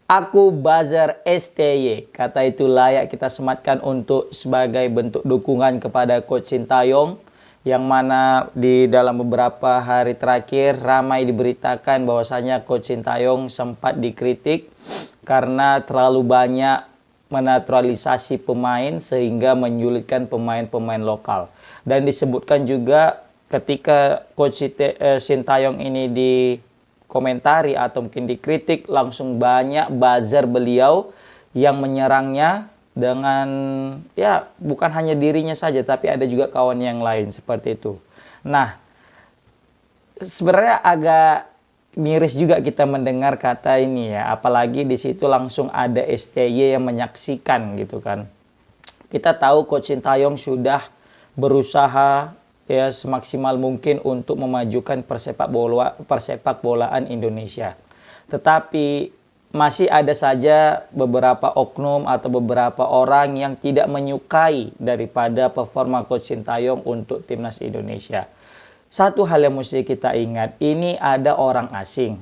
Aku buzzer STY. Kata itu layak kita sematkan untuk sebagai bentuk dukungan kepada Coach Sintayong, yang mana di dalam beberapa hari terakhir ramai diberitakan bahwasanya Coach Sintayong sempat dikritik karena terlalu banyak menaturalisasi pemain sehingga menyulitkan pemain-pemain lokal. Dan disebutkan juga ketika Coach Sintayong ini dikomentari atau mungkin dikritik, langsung banyak buzzer beliau yang menyerangnya dengan ya bukan hanya dirinya saja tapi ada juga kawan yang lain seperti itu. Nah, sebenarnya agak miris juga kita mendengar kata ini ya, apalagi di situ langsung ada STY yang menyaksikan gitu kan. Kita tahu Coach Sintayong sudah berusaha ya semaksimal mungkin untuk memajukan persepak bolaan Indonesia. Tetapi masih ada saja beberapa oknum atau beberapa orang yang tidak menyukai daripada performa Coach Sintayong untuk timnas Indonesia. Satu hal yang mesti kita ingat, ini ada orang asing,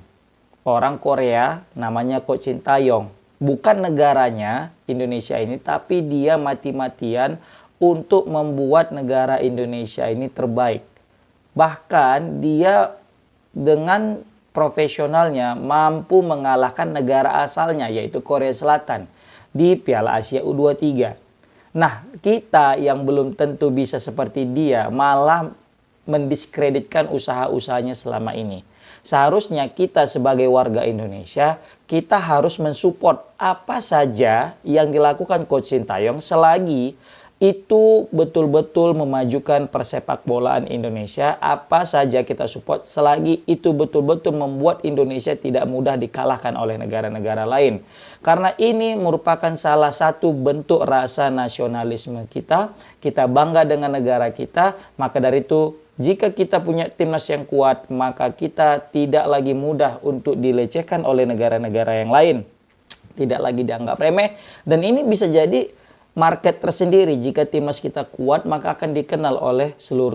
orang Korea namanya Coach Sintayong. Bukan negaranya Indonesia ini, tapi dia mati-matian untuk membuat negara Indonesia ini terbaik. Bahkan dia dengan profesionalnya mampu mengalahkan negara asalnya yaitu Korea Selatan di Piala Asia U23. Nah, kita yang belum tentu bisa seperti dia malah mendiskreditkan usaha-usahanya selama ini. Seharusnya kita sebagai warga Indonesia, kita harus mensupport apa saja yang dilakukan Coach Sintayong selagi itu betul-betul memajukan persepak bolaan Indonesia. Apa saja kita support selagi itu betul-betul membuat Indonesia tidak mudah dikalahkan oleh negara-negara lain. Karena ini merupakan salah satu bentuk rasa nasionalisme kita. Kita bangga dengan negara kita. Maka dari itu, jika kita punya timnas yang kuat, maka kita tidak lagi mudah untuk dilecehkan oleh negara-negara yang lain. Tidak lagi dianggap remeh. Dan ini bisa jadi market tersendiri. Jika timnas kita kuat, maka akan dikenal oleh seluruh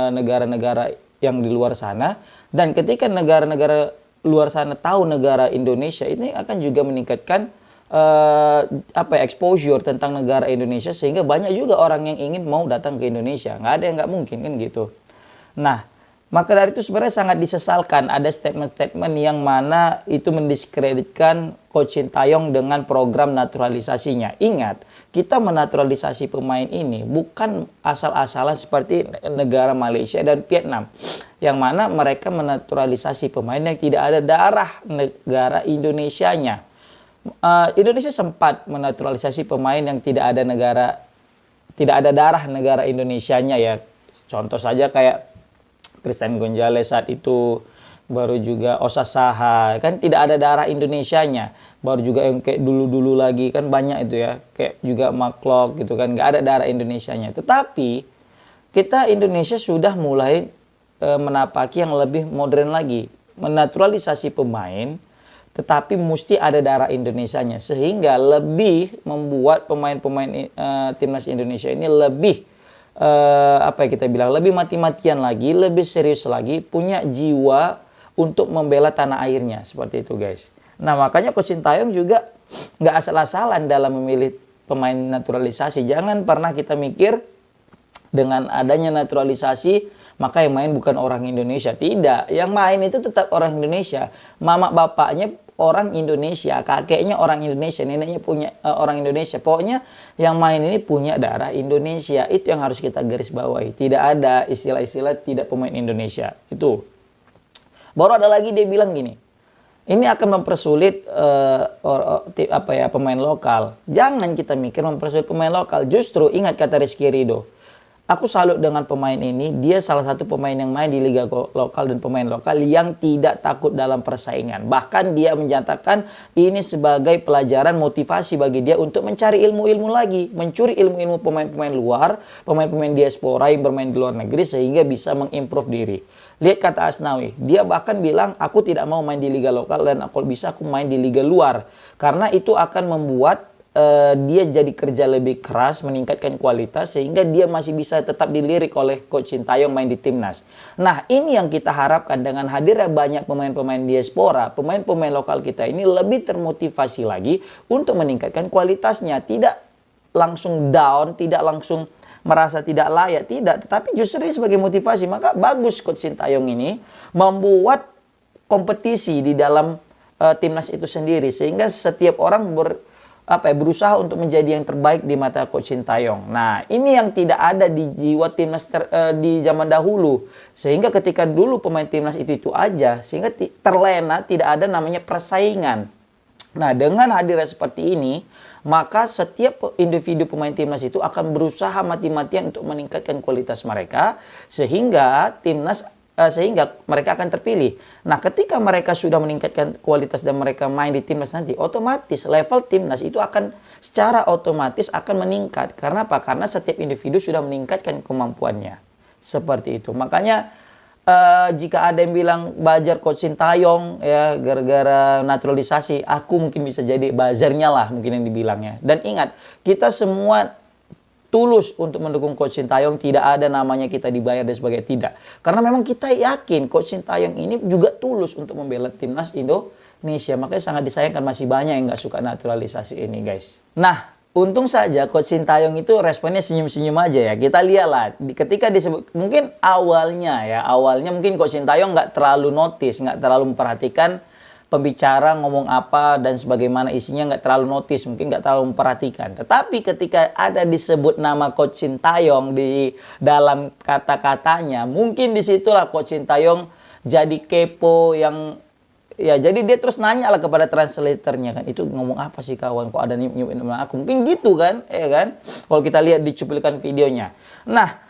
negara-negara yang di luar sana. Dan ketika negara-negara luar sana tahu negara Indonesia, ini akan juga meningkatkan exposure tentang negara Indonesia, sehingga banyak juga orang yang ingin mau datang ke Indonesia. Nggak ada yang nggak mungkin kan gitu. Nah, maka dari itu sebenarnya sangat disesalkan ada statement-statement yang mana itu mendiskreditkan Coach Sintayong dengan program naturalisasinya. Ingat, kita menaturalisasi pemain ini bukan asal-asalan seperti negara Malaysia dan Vietnam, yang mana mereka menaturalisasi pemain yang tidak ada darah negara Indonesianya. Indonesia sempat menaturalisasi pemain yang tidak ada darah negara Indonesianya ya. Contoh saja kayak Christian Gonzalez saat itu, baru juga Osa Saha, kan tidak ada darah Indonesianya. Baru juga yang kayak dulu-dulu lagi, kan banyak itu ya, kayak juga Maklok gitu kan, nggak ada darah Indonesianya. Tetapi kita Indonesia sudah mulai menapaki yang lebih modern lagi, menaturalisasi pemain, tetapi mesti ada darah Indonesianya, sehingga lebih membuat pemain-pemain timnas Indonesia ini lebih lebih mati-matian lagi, lebih serius lagi, punya jiwa untuk membela tanah airnya, seperti itu guys. Nah, makanya Coach Sintayong juga nggak asal-asalan dalam memilih pemain naturalisasi. Jangan pernah kita mikir dengan adanya naturalisasi maka yang main bukan orang Indonesia. Tidak, yang main itu tetap orang Indonesia. Mama bapaknya orang Indonesia, kakeknya orang Indonesia, neneknya punya orang Indonesia. Pokoknya yang main ini punya darah Indonesia. Itu yang harus kita garis bawahi. Tidak ada istilah-istilah tidak pemain Indonesia. Itu. Baru ada lagi dia bilang gini, ini akan mempersulit pemain lokal. Jangan kita mikir mempersulit pemain lokal. Justru ingat kata Rizky Ridho. Aku salut dengan pemain ini. Dia salah satu pemain yang main di liga lokal dan pemain lokal yang tidak takut dalam persaingan. Bahkan dia menyatakan ini sebagai pelajaran motivasi bagi dia untuk mencari ilmu-ilmu lagi. Mencuri ilmu-ilmu pemain-pemain luar, pemain-pemain diaspora yang bermain di luar negeri sehingga bisa mengimprove diri. Lihat kata Asnawi. Dia bahkan bilang aku tidak mau main di liga lokal dan kalau bisa aku main di liga luar. Karena itu akan membuat dia jadi kerja lebih keras, meningkatkan kualitas, sehingga dia masih bisa tetap dilirik oleh Coach Sintayong main di timnas. Nah, ini yang kita harapkan dengan hadirnya banyak pemain-pemain diaspora, pemain-pemain lokal kita ini lebih termotivasi lagi untuk meningkatkan kualitasnya. Tidak langsung down, tidak langsung merasa tidak layak, tidak. Tetapi justru ini sebagai motivasi. Maka bagus Coach Sintayong ini membuat kompetisi di dalam timnas itu sendiri, sehingga setiap orang berusaha untuk menjadi yang terbaik di mata Coach Sintayong. Nah, ini yang tidak ada di jiwa timnas di zaman dahulu. Sehingga ketika dulu pemain timnas itu aja, sehingga terlena, tidak ada namanya persaingan. Nah, dengan hadirnya seperti ini, maka setiap individu pemain timnas itu akan berusaha mati-matian untuk meningkatkan kualitas mereka, sehingga mereka akan terpilih. Nah, ketika mereka sudah meningkatkan kualitas dan mereka main di timnas nanti, otomatis level timnas itu akan secara otomatis akan meningkat. Karena apa? Karena setiap individu sudah meningkatkan kemampuannya. Seperti itu. Makanya jika ada yang bilang buzzer Coach Sintayong ya gara-gara naturalisasi, aku mungkin bisa jadi buzzernya lah mungkin yang dibilangnya. Dan ingat, kita semua tulus untuk mendukung Coach Sintayong, tidak ada namanya kita dibayar dan sebagainya, tidak. Karena memang kita yakin Coach Sintayong ini juga tulus untuk membela timnas Indonesia. Makanya sangat disayangkan masih banyak yang nggak suka naturalisasi ini, guys. Nah, untung saja Coach Sintayong itu responnya senyum-senyum aja ya. Kita lihatlah ketika disebut, mungkin awalnya mungkin Coach Sintayong nggak terlalu notice, nggak terlalu memperhatikan pembicara ngomong apa dan sebagaimana isinya, nggak terlalu notice, mungkin nggak terlalu memperhatikan. Tetapi ketika ada disebut nama Coach Sintayong di dalam kata-katanya, mungkin disitulah Coach Sintayong jadi kepo yang ya, jadi dia terus nanya lah kepada translatornya kan, itu ngomong apa sih kawan, kok ada nyebut nama aku, mungkin gitu kan, ya kan? Kalau kita lihat di cuplikan videonya. Nah,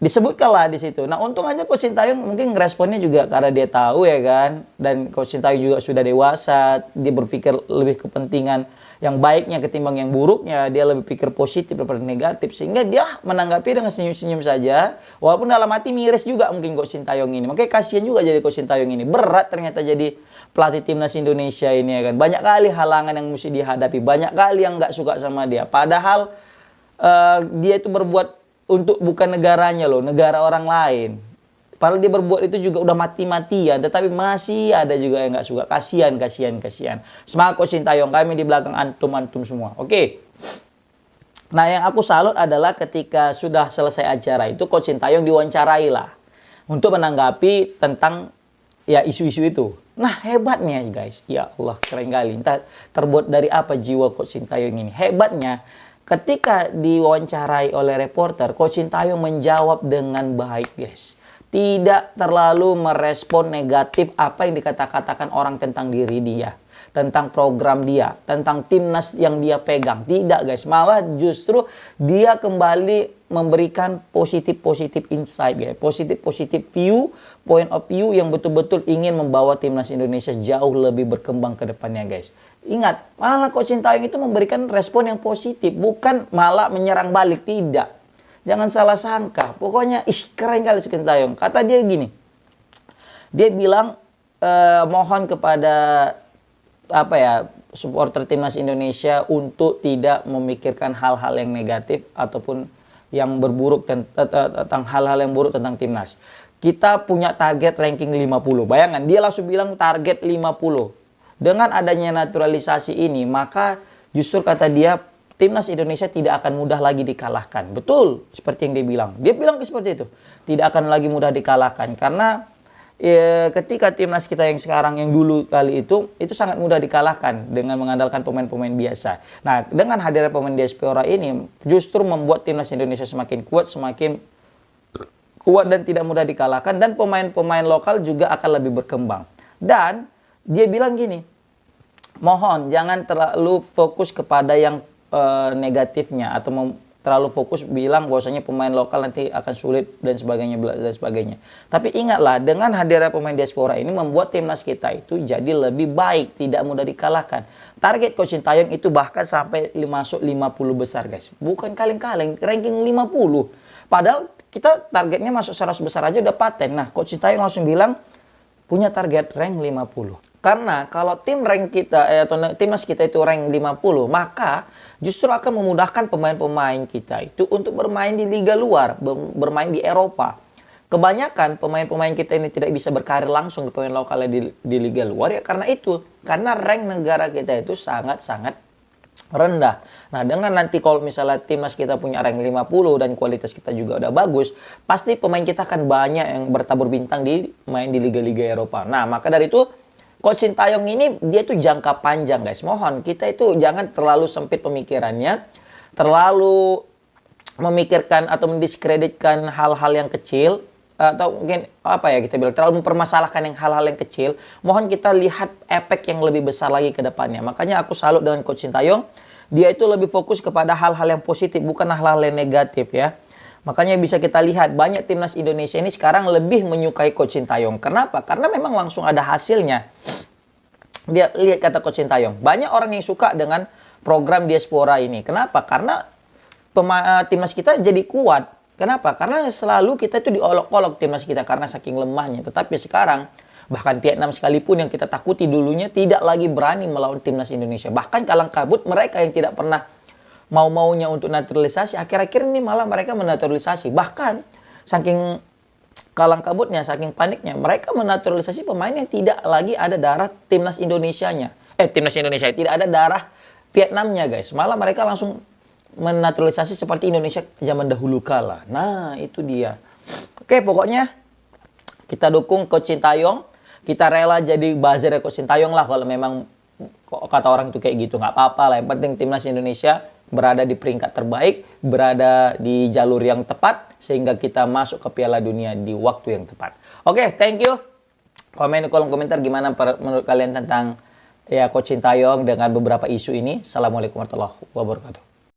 disebutkanlah di situ. Nah, untung aja Coach Sintayong mungkin responnya juga karena dia tahu ya kan, dan Coach Sintayong juga sudah dewasa, dia berpikir lebih kepentingan yang baiknya ketimbang yang buruknya, dia lebih pikir positif daripada negatif, sehingga dia menanggapi dengan senyum-senyum saja, walaupun dalam hati miris juga mungkin Coach Sintayong ini. Makanya kasihan juga jadi Coach Sintayong ini, berat ternyata jadi pelatih timnas Indonesia ini ya kan. Banyak kali halangan yang mesti dihadapi, banyak kali yang nggak suka sama dia, padahal dia itu berbuat untuk bukan negaranya loh, negara orang lain. Padahal dia berbuat itu juga udah mati-matian, tetapi masih ada juga yang nggak suka. Kasihan. Semangat Coach Sintayong, kami di belakang antum semua. Oke. Nah, yang aku salut adalah ketika sudah selesai acara itu, Coach Sintayong diwawancarai lah untuk menanggapi tentang ya isu-isu itu. Nah, hebatnya guys, ya Allah, keren kali. Entah terbuat dari apa jiwa Coach Sintayong ini. Hebatnya, ketika diwawancarai oleh reporter, Coach Sintayong menjawab dengan baik, guys. Tidak terlalu merespon negatif apa yang dikatakan orang tentang diri dia, tentang program dia, tentang timnas yang dia pegang. Tidak, guys. Malah justru dia kembali memberikan positif insight, guys. Positif view, point of view yang betul-betul ingin membawa timnas Indonesia jauh lebih berkembang ke depannya, guys. Ingat, malah Coach Sintayong itu memberikan respon yang positif, bukan malah menyerang balik, tidak. Jangan salah sangka. Pokoknya keren kali Coach Sintayong. Kata dia gini. Dia bilang mohon kepada supporter timnas Indonesia untuk tidak memikirkan hal-hal yang negatif ataupun yang berburuk tentang hal-hal yang buruk tentang timnas. Kita punya target ranking 50. Bayangkan, dia langsung bilang target 50. Dengan adanya naturalisasi ini, maka justru kata dia, timnas Indonesia tidak akan mudah lagi dikalahkan. Betul, seperti yang dia bilang. Dia bilang seperti itu. Tidak akan lagi mudah dikalahkan. Karena ketika timnas kita yang sekarang, yang dulu kali itu sangat mudah dikalahkan dengan mengandalkan pemain-pemain biasa. Nah, dengan hadirnya pemain diaspora ini, justru membuat timnas Indonesia semakin kuat dan tidak mudah dikalahkan. Dan pemain-pemain lokal juga akan lebih berkembang. Dan dia bilang gini, mohon jangan terlalu fokus kepada yang negatifnya atau terlalu fokus bilang bahwasanya pemain lokal nanti akan sulit dan sebagainya. Tapi ingatlah, dengan hadirnya pemain diaspora ini membuat timnas kita itu jadi lebih baik, tidak mudah dikalahkan. Target Coach Sintayong itu bahkan sampai masuk 50 besar, guys. Bukan kaleng-kaleng, ranking 50. Padahal kita targetnya masuk 100 besar aja udah paten. Nah, Coach Sintayong langsung bilang punya target rank 50. Karena kalau tim rank kita atau timnas kita itu rank 50, maka justru akan memudahkan pemain-pemain kita itu untuk bermain di liga luar, bermain di Eropa. Kebanyakan pemain-pemain kita ini tidak bisa berkarir langsung di pemain lokalnya di liga luar ya karena itu. Karena rank negara kita itu sangat-sangat rendah. Nah, dengan nanti kalau misalnya timnas kita punya rank 50 dan kualitas kita juga udah bagus, pasti pemain kita akan banyak yang bertabur bintang main di liga-liga Eropa. Nah, maka dari itu Coach Sintayong ini dia tuh jangka panjang, guys. Mohon kita itu jangan terlalu sempit pemikirannya, terlalu memikirkan atau mendiskreditkan hal-hal yang kecil, atau mungkin apa ya kita bilang terlalu mempermasalahkan hal-hal yang kecil. Mohon kita lihat efek yang lebih besar lagi ke depannya. Makanya aku salut dengan Coach Sintayong. Dia itu lebih fokus kepada hal-hal yang positif, bukan hal-hal yang negatif ya. Makanya bisa kita lihat banyak timnas Indonesia ini sekarang lebih menyukai Coach Sintayong. Kenapa? Karena memang langsung ada hasilnya. Dia lihat kata Coach Sintayong. Banyak orang yang suka dengan program diaspora ini. Kenapa? Karena timnas kita jadi kuat. Kenapa? Karena selalu kita itu diolok-olok timnas kita karena saking lemahnya. Tetapi sekarang bahkan Vietnam sekalipun yang kita takuti dulunya tidak lagi berani melawan timnas Indonesia. Bahkan kalang kabut mereka yang tidak pernah mau-maunya untuk naturalisasi, akhir-akhir ini malah mereka menaturalisasi. Bahkan saking kalang kabutnya, saking paniknya, mereka menaturalisasi pemain yang tidak lagi ada darah timnas Indonesianya. Timnas Indonesia tidak ada darah Vietnamnya, guys. Malah mereka langsung menaturalisasi seperti Indonesia zaman dahulu kala. Nah, itu dia. Oke, pokoknya kita dukung Coach Sintayong. Kita rela jadi buzzer Coach Sintayong lah kalau memang kata orang itu kayak gitu. Nggak apa-apa lah. Yang penting timnas Indonesia berada di peringkat terbaik, berada di jalur yang tepat, sehingga kita masuk ke Piala Dunia di waktu yang tepat. Oke, thank you. Komen di kolom komentar gimana menurut kalian tentang ya Coach Sintayong dengan beberapa isu ini. Assalamualaikum warahmatullahi wabarakatuh.